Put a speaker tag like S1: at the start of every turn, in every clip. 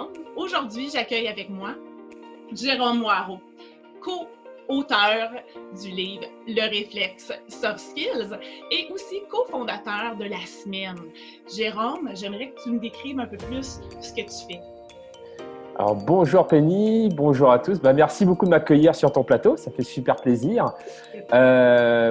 S1: monde. Aujourd'hui, j'accueille avec moi Jérôme Moirot, co-auteur du livre Le Réflexe Soft Skills et aussi cofondateur de La Semaine. Jérôme, j'aimerais que tu me décrives un peu plus ce que tu fais.
S2: Alors, bonjour Penny, bonjour à tous. Merci beaucoup de m'accueillir sur ton plateau, ça fait super plaisir.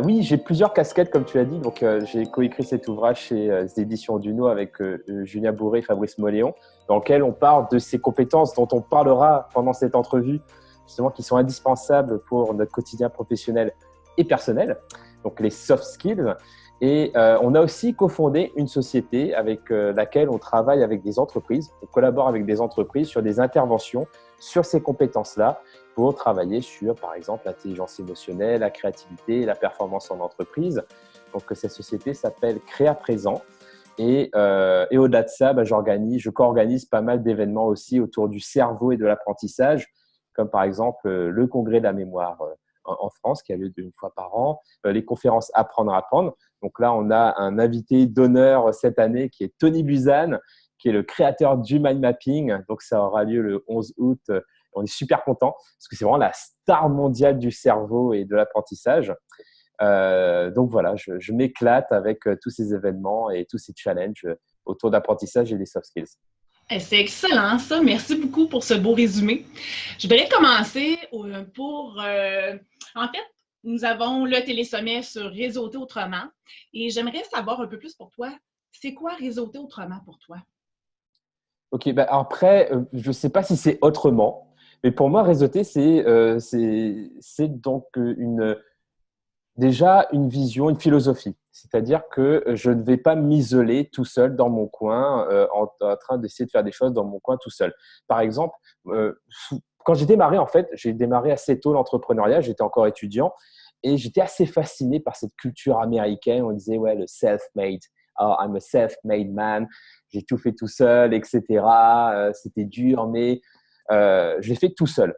S2: Oui, j'ai plusieurs casquettes comme tu as dit. Donc, j'ai coécrit cet ouvrage chez les éditions Duno avec Julien Bourré et Fabrice Moléon, dans lequel on parle de ces compétences dont on parlera pendant cette entrevue, justement, qui sont indispensables pour notre quotidien professionnel et personnel, donc les soft skills. Et on a aussi cofondé une société avec laquelle on travaille avec des entreprises. On collabore avec des entreprises sur des interventions sur ces compétences-là pour travailler sur, par exemple, l'intelligence émotionnelle, la créativité et la performance en entreprise. Donc, cette société s'appelle Créa Présent. Et au-delà de ça, je co-organise pas mal d'événements aussi autour du cerveau et de l'apprentissage, comme par exemple le congrès de la mémoire en France, qui a lieu une fois par an, les conférences Apprendre à apprendre. Donc là, on a un invité d'honneur cette année qui est Tony Buzan, qui est le créateur du mind mapping. Donc, ça aura lieu le 11 août. On est super contents parce que c'est vraiment la star mondiale du cerveau et de l'apprentissage. Donc voilà, je m'éclate avec tous ces événements et tous ces challenges autour d'apprentissage et des soft skills.
S1: C'est excellent, ça. Merci beaucoup pour ce beau résumé. Je voudrais commencer En fait, nous avons le télésommet sur Réseauter autrement et j'aimerais savoir un peu plus pour toi. C'est quoi Réseauter autrement pour toi?
S2: Ok, après, je ne sais pas si c'est autrement, mais pour moi, réseauter, c'est donc déjà une vision, une philosophie. C'est-à-dire que je ne vais pas m'isoler tout seul dans mon coin en train d'essayer de faire des choses dans mon coin tout seul. Par exemple, quand j'ai démarré, en fait, j'ai démarré assez tôt l'entrepreneuriat, j'étais encore étudiant et j'étais assez fasciné par cette culture américaine. On disait, ouais, le self-made, oh, I'm a self-made man, j'ai tout fait tout seul, etc. C'était dur, mais je l'ai fait tout seul.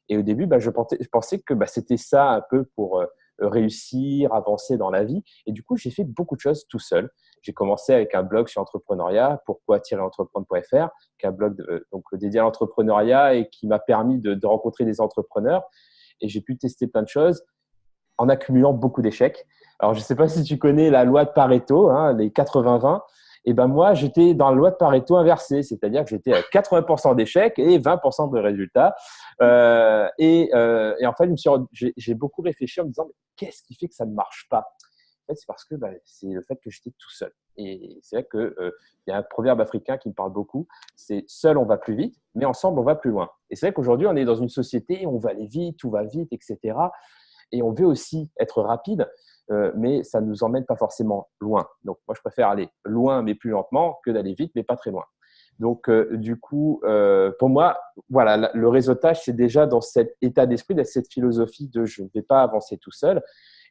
S2: Et au début, je pensais que c'était ça un peu pour réussir, avancer dans la vie. Et du coup, j'ai fait beaucoup de choses tout seul. J'ai commencé avec un blog sur l'entrepreneuriat, pourquoi-entreprendre.fr, qui est un blog donc dédié à l'entrepreneuriat et qui m'a permis de rencontrer des entrepreneurs. Et j'ai pu tester plein de choses en accumulant beaucoup d'échecs. Alors, je ne sais pas si tu connais la loi de Pareto, hein, les 80-20. Et moi, j'étais dans la loi de Pareto inversée, c'est-à-dire que j'étais à 80% d'échecs et 20% de résultats. Et en fait, j'ai beaucoup réfléchi en me disant, mais qu'est-ce qui fait que ça ne marche pas? En fait, c'est parce que c'est le fait que j'étais tout seul. Et c'est vrai qu'il y a un proverbe africain qui me parle beaucoup, c'est « seul, on va plus vite, mais ensemble, on va plus loin ». Et c'est vrai qu'aujourd'hui, on est dans une société où on va aller vite, tout va vite, etc. Et on veut aussi être rapide, mais ça ne nous emmène pas forcément loin. Donc, moi, je préfère aller loin, mais plus lentement, que d'aller vite, mais pas très loin. Donc, du coup, pour moi, voilà, le réseautage, c'est déjà dans cet état d'esprit, dans cette philosophie de je ne vais pas avancer tout seul.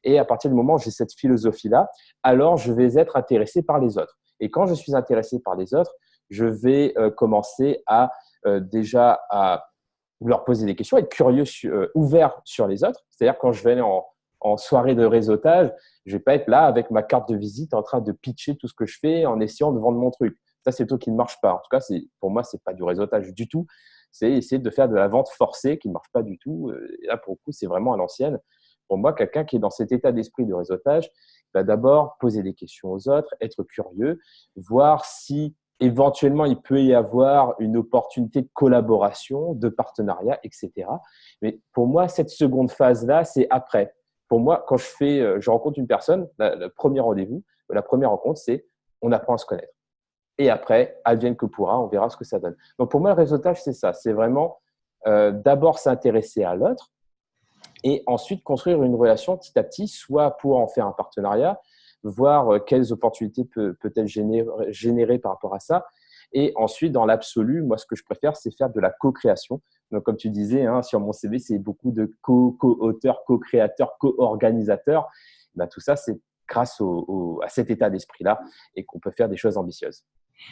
S2: Et à partir du moment où j'ai cette philosophie-là, alors je vais être intéressé par les autres. Et quand je suis intéressé par les autres, je vais commencer à déjà à leur poser des questions, être curieux, ouvert sur les autres. C'est-à-dire quand je vais aller en soirée de réseautage, je ne vais pas être là avec ma carte de visite en train de pitcher tout ce que je fais en essayant de vendre mon truc. Ça, c'est tout qui ne marche pas. En tout cas, pour moi, ce n'est pas du réseautage du tout. C'est essayer de faire de la vente forcée qui ne marche pas du tout. Et là, pour le coup, c'est vraiment à l'ancienne. Pour moi, quelqu'un qui est dans cet état d'esprit de réseautage va d'abord poser des questions aux autres, être curieux, voir si éventuellement, il peut y avoir une opportunité de collaboration, de partenariat, etc. Mais pour moi, cette seconde phase-là, c'est après. Pour moi, quand je rencontre une personne, le premier rendez-vous, la première rencontre, c'est on apprend à se connaître. Et après, advienne que pourra, on verra ce que ça donne. Donc, pour moi, le réseautage, c'est ça. C'est vraiment d'abord s'intéresser à l'autre et ensuite construire une relation petit à petit, soit pour en faire un partenariat, voir quelles opportunités peut-elle générer par rapport à ça. Et ensuite, dans l'absolu, moi, ce que je préfère, c'est faire de la co-création. Donc, comme tu disais, hein, sur mon CV, c'est beaucoup de co-auteurs, co-créateurs, co-organisateurs. Tout ça, c'est grâce à cet état d'esprit-là et qu'on peut faire des choses ambitieuses.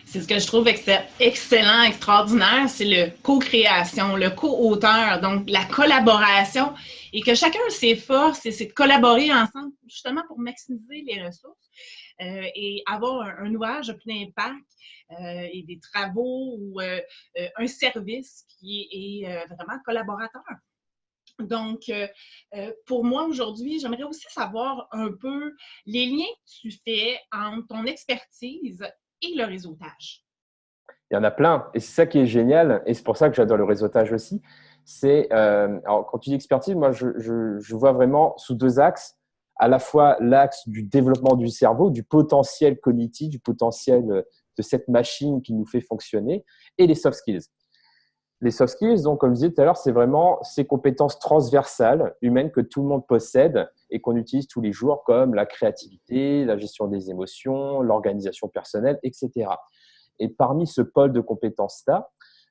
S1: C'est ce que je trouve excellent, extraordinaire, c'est le co-création, le co-auteur, donc la collaboration, et que chacun a ses forces, et c'est de collaborer ensemble justement pour maximiser les ressources et avoir un ouvrage de plein impact et des travaux ou un service qui est vraiment collaborateur. Donc, pour moi aujourd'hui, j'aimerais aussi savoir un peu les liens que tu fais entre ton expertise et le réseautage.
S2: Il y en a plein. Et c'est ça qui est génial. Et c'est pour ça que j'adore le réseautage aussi. Alors, quand tu dis expertise, moi, je vois vraiment sous deux axes. À la fois l'axe du développement du cerveau, du potentiel cognitif, du potentiel de cette machine qui nous fait fonctionner, et les soft skills. Les soft skills, donc, comme je disais tout à l'heure, c'est vraiment ces compétences transversales humaines que tout le monde possède et qu'on utilise tous les jours, comme la créativité, la gestion des émotions, l'organisation personnelle, etc. Et parmi ce pôle de compétences-là,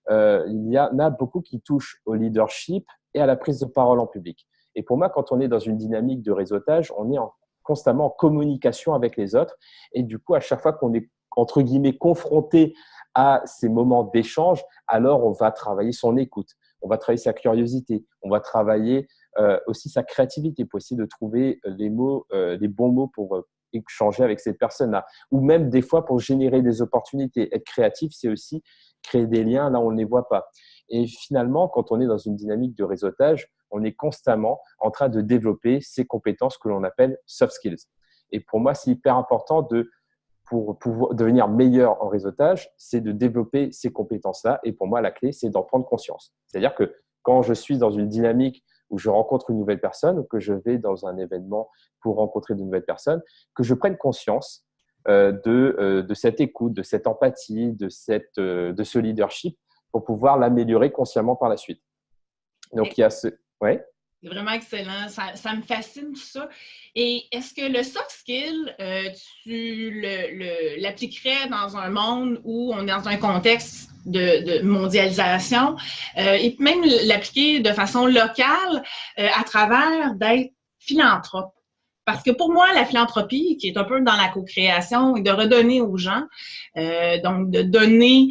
S2: il y en a beaucoup qui touchent au leadership et à la prise de parole en public. Et pour moi, quand on est dans une dynamique de réseautage, on est constamment en communication avec les autres. Et du coup, à chaque fois qu'on est, entre guillemets, confronté à ces moments d'échange, alors on va travailler son écoute, on va travailler sa curiosité, on va travailler aussi sa créativité pour essayer de trouver les mots, les bons mots pour échanger avec cette personne-là. Ou même des fois pour générer des opportunités. Être créatif, c'est aussi créer des liens là où on ne les voit pas. Et finalement, quand on est dans une dynamique de réseautage, on est constamment en train de développer ces compétences que l'on appelle soft skills. Et pour moi, c'est hyper important pour pouvoir devenir meilleur en réseautage, c'est de développer ces compétences-là. Et pour moi, la clé, c'est d'en prendre conscience. C'est-à-dire que quand je suis dans une dynamique où je rencontre une nouvelle personne ou que je vais dans un événement pour rencontrer de nouvelles personnes, que je prenne conscience de cette écoute, de cette empathie, de ce leadership pour pouvoir l'améliorer consciemment par la suite. Donc, il y a ce… Ouais.
S1: C'est vraiment excellent. Ça me fascine tout ça. Et est-ce que le soft skill, tu l'appliquerais dans un monde où on est dans un contexte de mondialisation et même l'appliquer de façon locale à travers d'être philanthrope? Parce que pour moi, la philanthropie, qui est un peu dans la co-création, et de redonner aux gens, donc de donner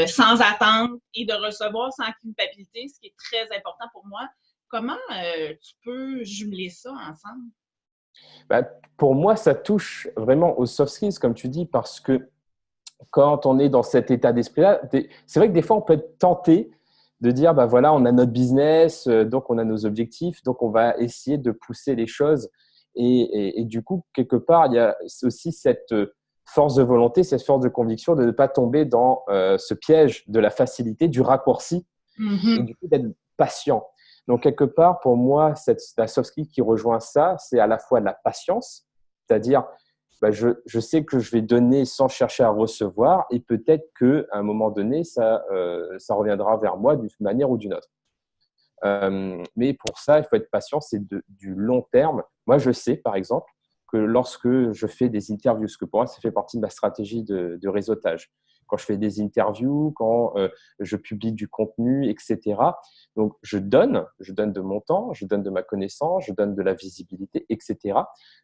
S1: sans attendre et de recevoir sans culpabilité, ce qui est très important pour moi. Comment tu peux jumeler ça ensemble?
S2: Bah, pour moi, ça touche vraiment aux soft skills, comme tu dis, parce que quand on est dans cet état d'esprit-là, c'est vrai que des fois, on peut être tenté de dire, bah voilà, on a notre business, donc on a nos objectifs, donc on va essayer de pousser les choses. Et du coup, quelque part, il y a aussi cette force de volonté, cette force de conviction de ne pas tomber dans ce piège de la facilité, du raccourci, et du coup d'être patient. Donc, quelque part, pour moi, la soft skill qui rejoint ça, c'est à la fois de la patience, c'est-à-dire, bah, je sais que je vais donner sans chercher à recevoir et peut-être qu'à un moment donné, ça reviendra vers moi d'une manière ou d'une autre. Mais pour ça, il faut être patient, c'est du long terme. Moi, je sais, par exemple, que lorsque je fais des interviews, ce que pour moi, ça fait partie de ma stratégie de réseautage, quand je fais des interviews, quand je publie du contenu, etc. Donc, je donne de mon temps, je donne de ma connaissance, je donne de la visibilité, etc.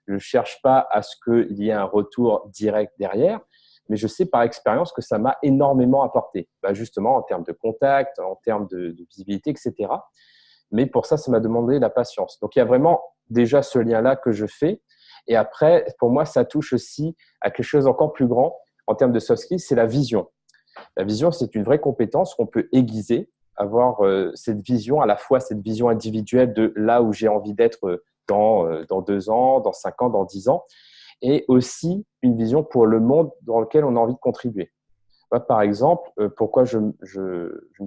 S2: Je ne cherche pas à ce qu'il y ait un retour direct derrière, mais je sais par expérience que ça m'a énormément apporté, bah, justement en termes de contact, en termes de visibilité, etc. Mais pour ça, ça m'a demandé la patience. Donc, il y a vraiment déjà ce lien-là que je fais. Et après, pour moi, ça touche aussi à quelque chose d'encore plus grand en termes de soft skills, c'est la vision. La vision, c'est une vraie compétence qu'on peut aiguiser, avoir cette vision, à la fois cette vision individuelle de là où j'ai envie d'être dans 2 ans, dans 5 ans, dans 10 ans, et aussi une vision pour le monde dans lequel on a envie de contribuer. Moi, par exemple, pourquoi je me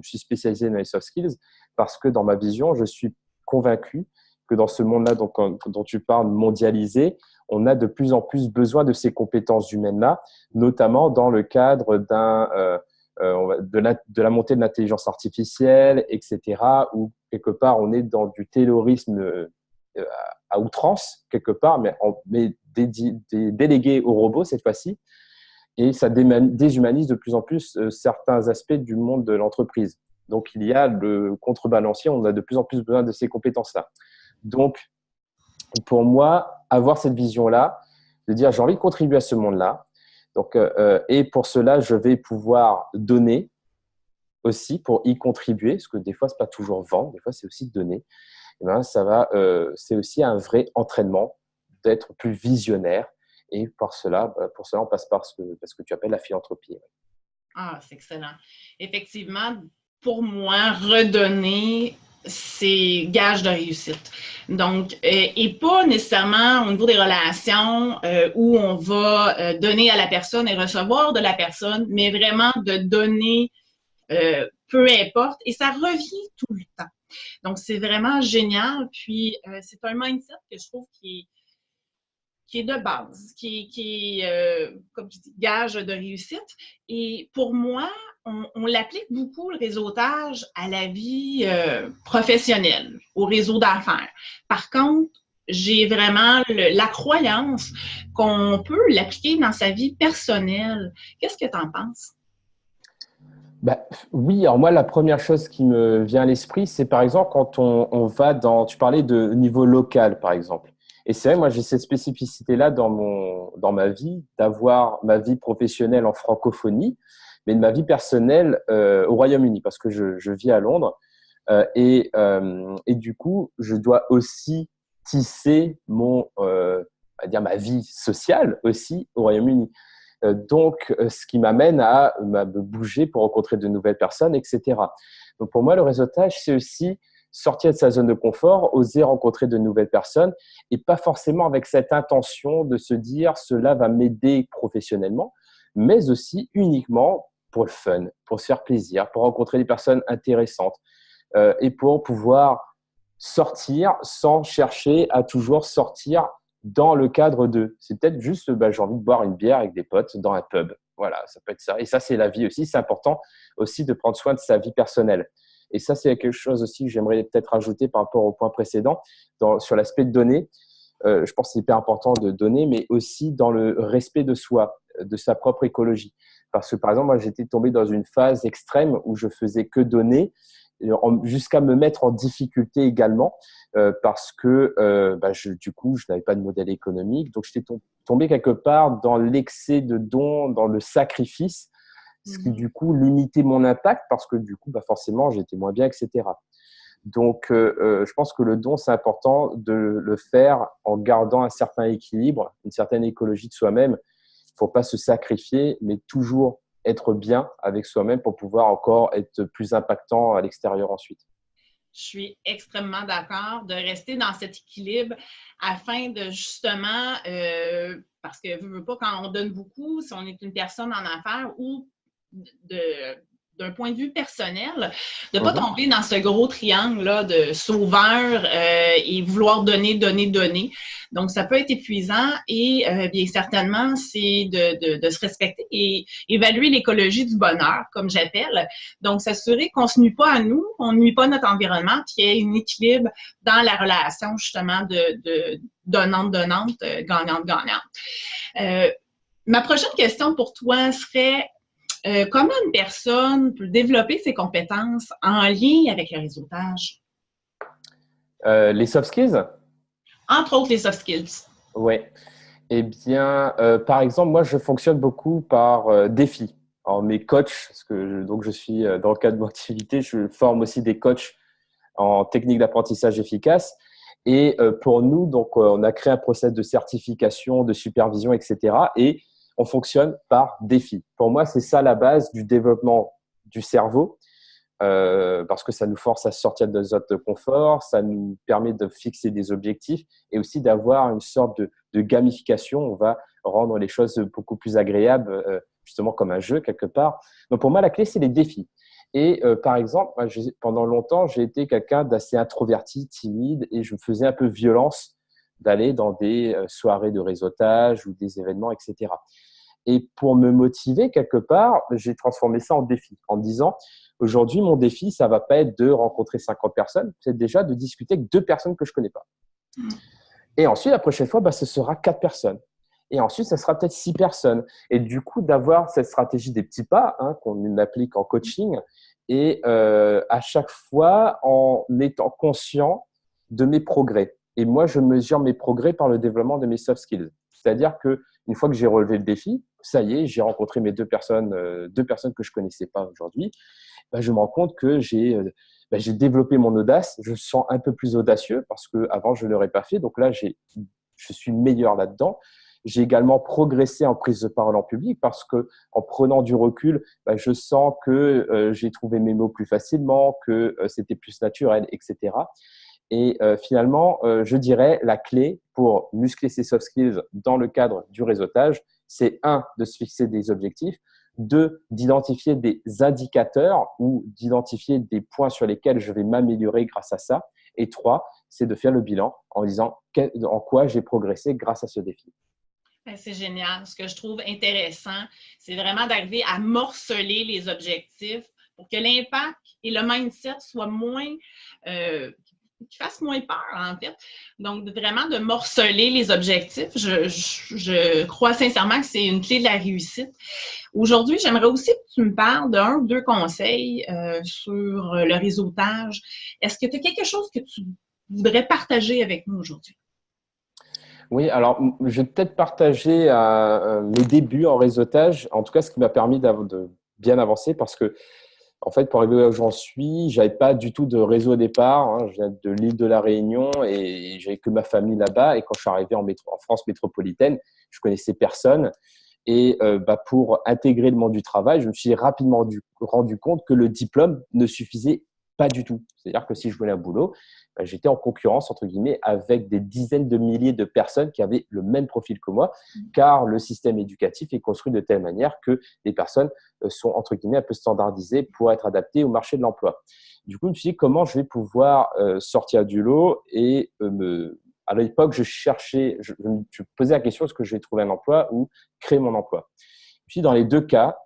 S2: suis spécialisé dans les soft skills? Parce que dans ma vision, je suis convaincu que dans ce monde-là dont tu parles, mondialisé, on a de plus en plus besoin de ces compétences humaines-là, notamment dans le cadre de la montée de l'intelligence artificielle, etc., où quelque part on est dans du taylorisme à outrance, quelque part, mais délégué aux robots cette fois-ci, et ça déshumanise de plus en plus certains aspects du monde de l'entreprise. Donc, il y a le contrebalancier, on a de plus en plus besoin de ces compétences-là. Donc, pour moi, avoir cette vision-là, de dire j'ai envie de contribuer à ce monde-là, Donc, et pour cela, je vais pouvoir donner aussi pour y contribuer, parce que des fois, c'est pas toujours vendre, des fois, c'est aussi donner. Et ben, c'est aussi un vrai entraînement d'être plus visionnaire. Et pour cela, on passe par ce que tu appelles la philanthropie.
S1: Ah, c'est excellent. Effectivement, pour moi, redonner, c'est gage de réussite. Donc, et pas nécessairement au niveau des relations où on va donner à la personne et recevoir de la personne, mais vraiment de donner peu importe, et ça revient tout le temps. Donc, c'est vraiment génial. Puis, c'est un mindset que je trouve qui est de base, qui est, comme je dis, gage de réussite. Et pour moi, on l'applique beaucoup, le réseautage, à la vie professionnelle, au réseau d'affaires. Par contre, j'ai vraiment la croyance qu'on peut l'appliquer dans sa vie personnelle. Qu'est-ce que tu en penses?
S2: Bah, oui, alors moi, la première chose qui me vient à l'esprit, c'est par exemple quand on va tu parlais de niveau local, par exemple. Et c'est vrai, moi, j'ai cette spécificité-là dans ma vie, d'avoir ma vie professionnelle en francophonie, mais de ma vie personnelle au Royaume-Uni, parce que je vis à Londres. Et du coup, je dois aussi tisser on va dire ma vie sociale aussi au Royaume-Uni. Donc, ce qui m'amène à me bouger pour rencontrer de nouvelles personnes, etc. Donc, pour moi, le réseautage, c'est aussi sortir de sa zone de confort, oser rencontrer de nouvelles personnes et pas forcément avec cette intention de se dire cela va m'aider professionnellement, mais aussi uniquement pour le fun, pour se faire plaisir, pour rencontrer des personnes intéressantes et pour pouvoir sortir sans chercher à toujours sortir dans le cadre de. C'est peut-être juste, j'ai envie de boire une bière avec des potes dans un pub. Voilà, ça peut être ça. Et ça, c'est la vie aussi. C'est important aussi de prendre soin de sa vie personnelle. Et ça, c'est quelque chose aussi que j'aimerais peut-être ajouter par rapport au point précédent sur l'aspect de donner. Je pense que c'est hyper important de donner, mais aussi dans le respect de soi, de sa propre écologie. Parce que, par exemple, moi, j'étais tombé dans une phase extrême où je faisais que donner, jusqu'à me mettre en difficulté également, parce que du coup, je n'avais pas de modèle économique. Donc, j'étais tombé quelque part dans l'excès de dons, dans le sacrifice, ce qui, du coup, limitait mon impact parce que, du coup, forcément, j'étais moins bien, etc. Donc, je pense que le don, c'est important de le faire en gardant un certain équilibre, une certaine écologie de soi-même. Il ne faut pas se sacrifier, mais toujours être bien avec soi-même pour pouvoir encore être plus impactant à l'extérieur ensuite.
S1: Je suis extrêmement d'accord de rester dans cet équilibre afin de justement, parce que veux pas, quand on donne beaucoup, si on est une personne en affaires ou d'un point de vue personnel, de ne pas tomber dans ce gros triangle-là de sauveur et vouloir donner, donner, donner. Donc, ça peut être épuisant et bien certainement, c'est de se respecter et évaluer l'écologie du bonheur, comme j'appelle. Donc, s'assurer qu'on ne se nuit pas à nous, on ne nuit pas à notre environnement, puis qu'il y ait un équilibre dans la relation, justement, de donnante-donnante, gagnante-gagnante. Ma prochaine question pour toi serait comment une personne peut développer ses compétences en lien avec le réseautage?
S2: Les soft skills?
S1: Entre autres, les soft skills.
S2: Oui. Eh bien, par exemple, moi, je fonctionne beaucoup par défi. Alors, mes coachs, parce que donc je suis dans le cadre de mon activité, je forme aussi des coachs en technique d'apprentissage efficace. Et pour nous, donc, on a créé un process de certification, de supervision, etc. Et on fonctionne par défi. Pour moi, c'est ça la base du développement du cerveau, parce que ça nous force à sortir de notre zone de confort, ça nous permet de fixer des objectifs et aussi d'avoir une sorte de gamification. On va rendre les choses beaucoup plus agréables, justement comme un jeu quelque part. Donc pour moi, la clé, c'est les défis. Et par exemple, pendant longtemps, j'ai été quelqu'un d'assez introverti, timide, et je me faisais un peu violence d'aller dans des soirées de réseautage ou des événements, etc. Et pour me motiver quelque part, j'ai transformé ça en défi, en disant aujourd'hui, mon défi, ça va pas être de rencontrer 50 personnes, c'est déjà de discuter avec 2 personnes que je connais pas. Et ensuite, la prochaine fois, ce sera 4 personnes. Et ensuite, ça sera peut-être 6 personnes. Et du coup, d'avoir cette stratégie des petits pas qu'on applique en coaching et à chaque fois en étant conscient de mes progrès. Et moi, je mesure mes progrès par le développement de mes soft skills. C'est-à-dire qu'une fois que j'ai relevé le défi, ça y est, j'ai rencontré mes deux personnes que je connaissais pas aujourd'hui. Ben, je me rends compte que j'ai développé mon audace. Je me sens un peu plus audacieux parce que avant je ne l'aurais pas fait. Donc là, je suis meilleur là-dedans. J'ai également progressé en prise de parole en public parce que en prenant du recul, ben, je sens que j'ai trouvé mes mots plus facilement, que c'était plus naturel, etc. Et finalement, je dirais la clé pour muscler ses soft skills dans le cadre du réseautage, c'est un, de se fixer des objectifs, deux, d'identifier des indicateurs ou d'identifier des points sur lesquels je vais m'améliorer grâce à ça. Et trois, c'est de faire le bilan en disant en quoi j'ai progressé grâce à ce défi.
S1: C'est génial. Ce que je trouve intéressant, c'est vraiment d'arriver à morceler les objectifs pour que l'impact et le mindset soient moins, qui fassent moins peur, en fait. Donc, vraiment de morceler les objectifs, je crois sincèrement que c'est une clé de la réussite. Aujourd'hui, j'aimerais aussi que tu me parles d'un ou deux conseils sur le réseautage. Est-ce que tu as quelque chose que tu voudrais partager avec nous aujourd'hui?
S2: Oui, alors je vais peut-être partager mes débuts en réseautage, en tout cas ce qui m'a permis de bien avancer parce que, en fait, pour arriver là où j'en suis, j'avais pas du tout de réseau au départ. Hein. Je viens de l'île de la Réunion et j'avais que ma famille là-bas. Et quand je suis arrivé en France métropolitaine, je connaissais personne. Et pour intégrer le monde du travail, je me suis rapidement rendu compte que le diplôme ne suffisait pas du tout. C'est-à-dire que si je voulais un boulot, j'étais en concurrence, entre guillemets, avec des dizaines de milliers de personnes qui avaient le même profil que moi, car le système éducatif est construit de telle manière que les personnes sont, entre guillemets, un peu standardisées pour être adaptées au marché de l'emploi. Du coup, je me suis dit comment je vais pouvoir sortir du lot et à l'époque, je cherchais, je me posais la question, est-ce que je vais trouver un emploi ou créer mon emploi? Puis dans les deux cas,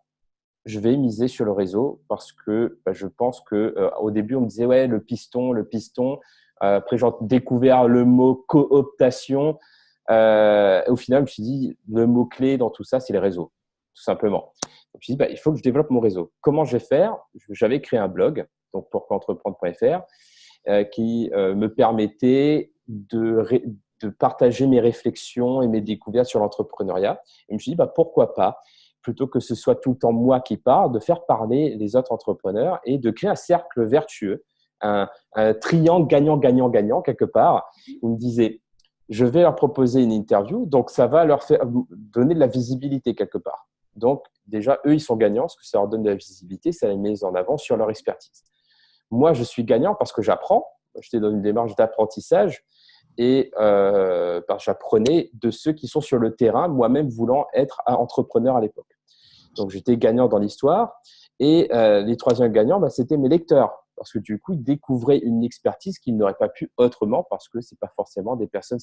S2: je vais miser sur le réseau parce que je pense que au début, on me disait ouais, le piston, le piston. Après, j'ai découvert le mot cooptation. Au final, je me suis dit, le mot-clé dans tout ça, c'est les réseaux, tout simplement. Je me suis dit, il faut que je développe mon réseau. Comment je vais faire? J'avais créé un blog, donc pourquoi-entreprendre.fr, qui me permettait de partager mes réflexions et mes découvertes sur l'entrepreneuriat. Et je me suis dit, pourquoi pas, plutôt que ce soit tout le temps moi qui parle, de faire parler les autres entrepreneurs et de créer un cercle vertueux, un triangle gagnant-gagnant-gagnant quelque part. Ils me disaient, je vais leur proposer une interview, donc ça va leur faire donner de la visibilité quelque part. Donc déjà, eux, ils sont gagnants parce que ça leur donne de la visibilité, ça les met en avant sur leur expertise. Moi, je suis gagnant parce que j'apprends. J'étais dans une démarche d'apprentissage et j'apprenais de ceux qui sont sur le terrain, moi-même voulant être un entrepreneur à l'époque. Donc, j'étais gagnant dans l'histoire. Et les troisièmes gagnants, c'était mes lecteurs. Parce que du coup, ils découvraient une expertise qu'ils n'auraient pas pu autrement parce que ce n'est pas forcément des personnes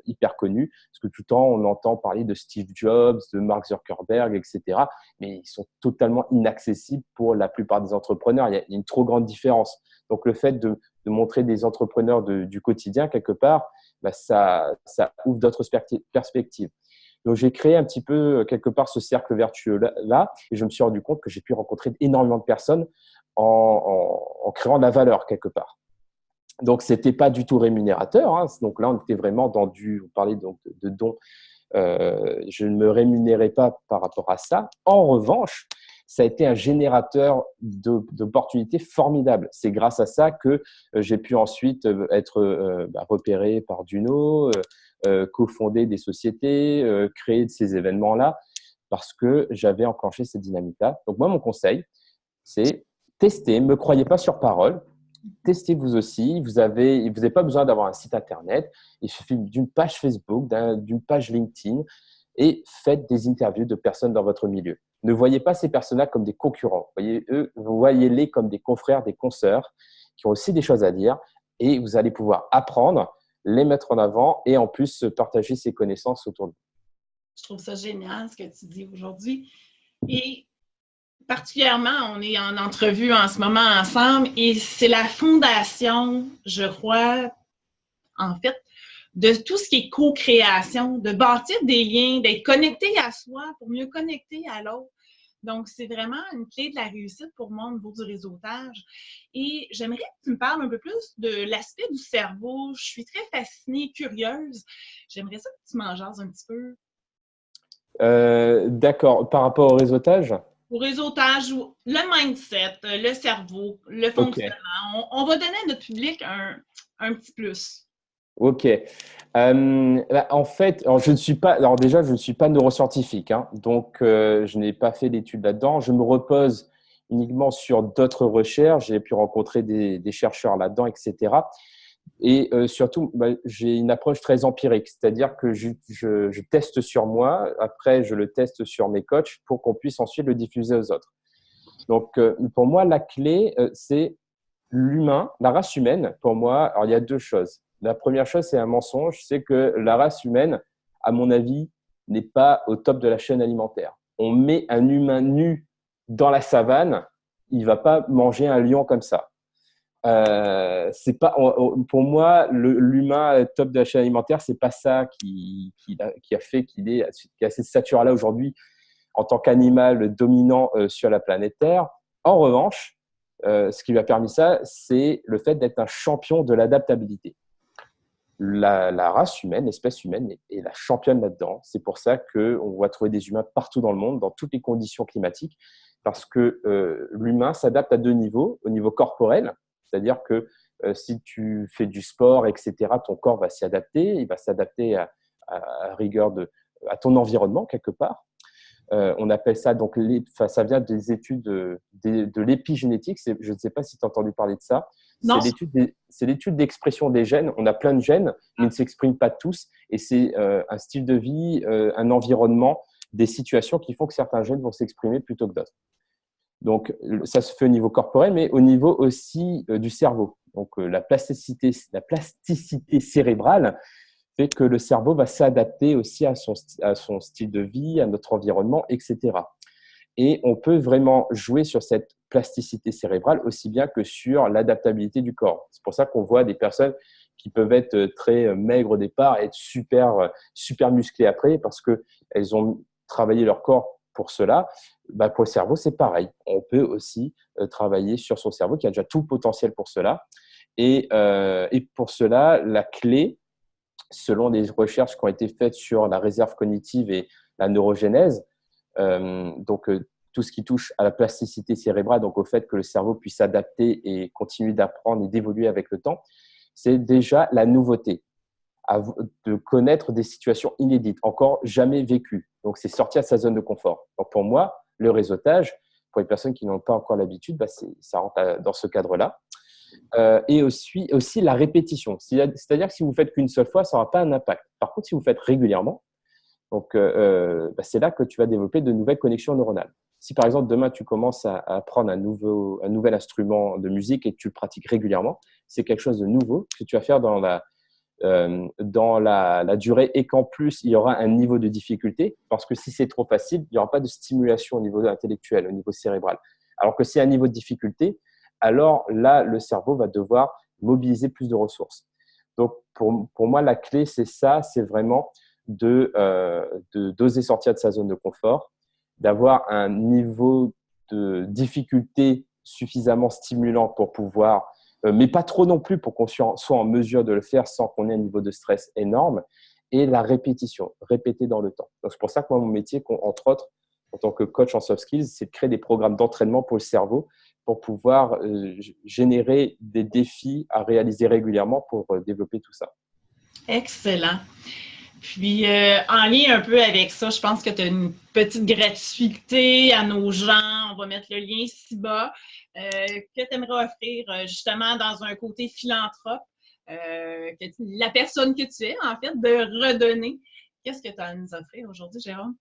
S2: hyper connues. Parce que tout le temps, on entend parler de Steve Jobs, de Mark Zuckerberg, etc. Mais ils sont totalement inaccessibles pour la plupart des entrepreneurs. Il y a une trop grande différence. Donc, le fait de montrer des entrepreneurs du quotidien, quelque part, ça ouvre d'autres perspectives. Donc, j'ai créé un petit peu, quelque part, ce cercle vertueux-là et je me suis rendu compte que j'ai pu rencontrer énormément de personnes en créant de la valeur, quelque part. Donc, ce n'était pas du tout rémunérateur. Hein. Donc là, on était vraiment on parlait donc de dons. Je ne me rémunérais pas par rapport à ça. En revanche, ça a été un générateur d'opportunités formidables. C'est grâce à ça que j'ai pu ensuite être repéré par Duno, cofonder des sociétés, créer de ces événements-là, parce que j'avais enclenché cette dynamique-là. Donc moi, mon conseil, c'est tester. Ne me croyez pas sur parole. Testez vous aussi. Vous n'avez pas besoin d'avoir un site internet. Il suffit d'une page Facebook, d'une page LinkedIn et faites des interviews de personnes dans votre milieu. Ne voyez pas ces personnes-là comme des concurrents. Voyez-les comme des confrères, des consoeurs qui ont aussi des choses à dire et vous allez pouvoir apprendre, les mettre en avant et en plus partager ces connaissances autour de vous.
S1: Je trouve ça génial ce que tu dis aujourd'hui. Et particulièrement, on est en entrevue en ce moment ensemble et c'est la fondation, je crois, en fait, de tout ce qui est co-création, de bâtir des liens, d'être connecté à soi pour mieux connecter à l'autre. Donc, c'est vraiment une clé de la réussite pour moi au niveau du réseautage. Et j'aimerais que tu me parles un peu plus de l'aspect du cerveau. Je suis très fascinée, curieuse. J'aimerais ça que tu m'en jases un petit peu.
S2: D'accord. Par rapport au réseautage?
S1: Au réseautage, le mindset, le cerveau, le
S2: Ok.
S1: fonctionnement. On va donner à notre public un petit plus.
S2: Ok. En fait, alors je ne suis pas, alors déjà, je ne suis pas neuroscientifique, hein, donc je n'ai pas fait d'études là-dedans. Je me repose uniquement sur d'autres recherches. J'ai pu rencontrer des chercheurs là-dedans, etc. Et surtout, j'ai une approche très empirique, c'est-à-dire que je teste sur moi, après je le teste sur mes coachs pour qu'on puisse ensuite le diffuser aux autres. Donc, pour moi, la clé, c'est l'humain, la race humaine. Pour moi, alors il y a deux choses. La première chose, c'est un mensonge, c'est que la race humaine, à mon avis, n'est pas au top de la chaîne alimentaire. On met un humain nu dans la savane, il va pas manger un lion comme ça. C'est pas, pour moi, l'humain top de la chaîne alimentaire, c'est pas ça qui a fait qu'il est à cette stature-là aujourd'hui en tant qu'animal dominant sur la planète Terre. En revanche, ce qui lui a permis ça, c'est le fait d'être un champion de l'adaptabilité. La race humaine, l'espèce humaine est la championne là-dedans. C'est pour ça qu'on va trouver des humains partout dans le monde, dans toutes les conditions climatiques, parce que l'humain s'adapte à deux niveaux. Au niveau corporel, c'est-à-dire que si tu fais du sport, etc., ton corps va s'y adapter, il va s'adapter à rigueur à ton environnement quelque part. On appelle ça, donc, ça vient des études de l'épigénétique. Je ne sais pas si tu as entendu parler de ça. C'est
S1: Non,
S2: l'étude d'expression des gènes. On a plein de gènes, mais ils ne s'expriment pas tous. Et c'est un style de vie, un environnement, des situations qui font que certains gènes vont s'exprimer plutôt que d'autres. Donc, ça se fait au niveau corporel, mais au niveau aussi du cerveau. Donc, la plasticité cérébrale fait que le cerveau va s'adapter aussi à son style de vie, à notre environnement, etc. Et on peut vraiment jouer sur cette plasticité cérébrale aussi bien que sur l'adaptabilité du corps. C'est pour ça qu'on voit des personnes qui peuvent être très maigres au départ et être super musclées après parce qu'elles ont travaillé leur corps pour cela. Pour le cerveau, c'est pareil. On peut aussi travailler sur son cerveau qui a déjà tout le potentiel pour cela. Et pour cela, la clé, selon des recherches qui ont été faites sur la réserve cognitive et la neurogénèse, tout ce qui touche à la plasticité cérébrale, donc au fait que le cerveau puisse s'adapter et continuer d'apprendre et d'évoluer avec le temps, c'est déjà la nouveauté, de connaître des situations inédites, encore jamais vécues. Donc, c'est sortir de sa zone de confort. Donc, pour moi, le réseautage, pour les personnes qui n'ont pas encore l'habitude, ça rentre dans ce cadre-là. Et aussi la répétition. C'est-à-dire que si vous ne faites qu'une seule fois, ça n'aura pas un impact. Par contre, si vous faites régulièrement, c'est là que tu vas développer de nouvelles connexions neuronales. Si par exemple demain tu commences à apprendre un nouvel instrument de musique et que tu le pratiques régulièrement, c'est quelque chose de nouveau que tu vas faire dans la durée et qu'en plus il y aura un niveau de difficulté parce que si c'est trop facile, il n'y aura pas de stimulation au niveau intellectuel, au niveau cérébral. Alors que si il y a un niveau de difficulté, alors là, le cerveau va devoir mobiliser plus de ressources. Donc, pour moi, la clé, c'est ça, c'est vraiment d'oser sortir de sa zone de confort, d'avoir un niveau de difficulté suffisamment stimulant pour pouvoir, mais pas trop non plus pour qu'on soit en mesure de le faire sans qu'on ait un niveau de stress énorme, et la répétition, répéter dans le temps. Donc, c'est pour ça que moi, mon métier, entre autres, en tant que coach en soft skills, c'est de créer des programmes d'entraînement pour le cerveau pour pouvoir générer des défis à réaliser régulièrement pour développer tout ça.
S1: excellent. Puis, en lien un peu avec ça, je pense que tu as une petite gratuité à nos gens. On va mettre le lien ci-bas que tu aimerais offrir justement dans un côté philanthrope. La personne que tu es, en fait, de redonner. Qu'est-ce que tu as à nous offrir aujourd'hui, Jérôme?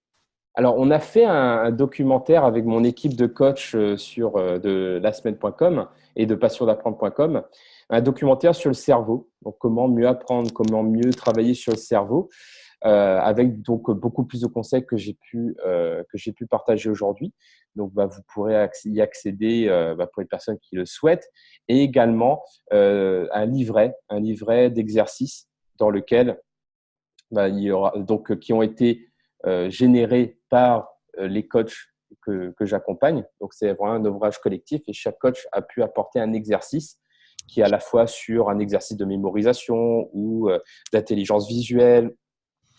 S2: Alors, on a fait un documentaire avec mon équipe de coach de lasemaine.com et de passiondapprendre.com, un documentaire sur le cerveau, donc comment mieux apprendre, comment mieux travailler sur le cerveau, avec donc beaucoup plus de conseils que j'ai pu partager aujourd'hui. Donc, vous pourrez y accéder pour les personnes qui le souhaitent, et également un livret d'exercices dans lequel il y aura qui ont été générés par les coachs que j'accompagne. Donc, c'est vraiment un ouvrage collectif et chaque coach a pu apporter un exercice qui est à la fois sur un exercice de mémorisation ou d'intelligence visuelle,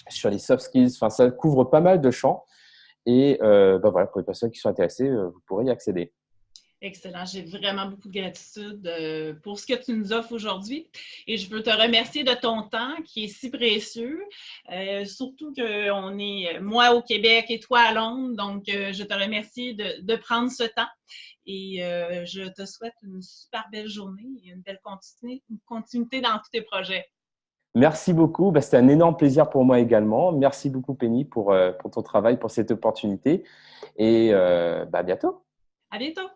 S2: sur les soft skills. Enfin, ça couvre pas mal de champs. Et voilà, pour les personnes qui sont intéressées, vous pourrez y accéder.
S1: Excellent. J'ai vraiment beaucoup de gratitude pour ce que tu nous offres aujourd'hui. Et je veux te remercier de ton temps qui est si précieux. Surtout qu'on est, moi au Québec et toi à Londres. Donc, je te remercie de prendre ce temps. Et je te souhaite une super belle journée et une belle continuité dans tous tes projets.
S2: Merci beaucoup. C'était un énorme plaisir pour moi également. Merci beaucoup, Penny, pour ton travail, pour cette opportunité. Et à bientôt.
S1: À bientôt.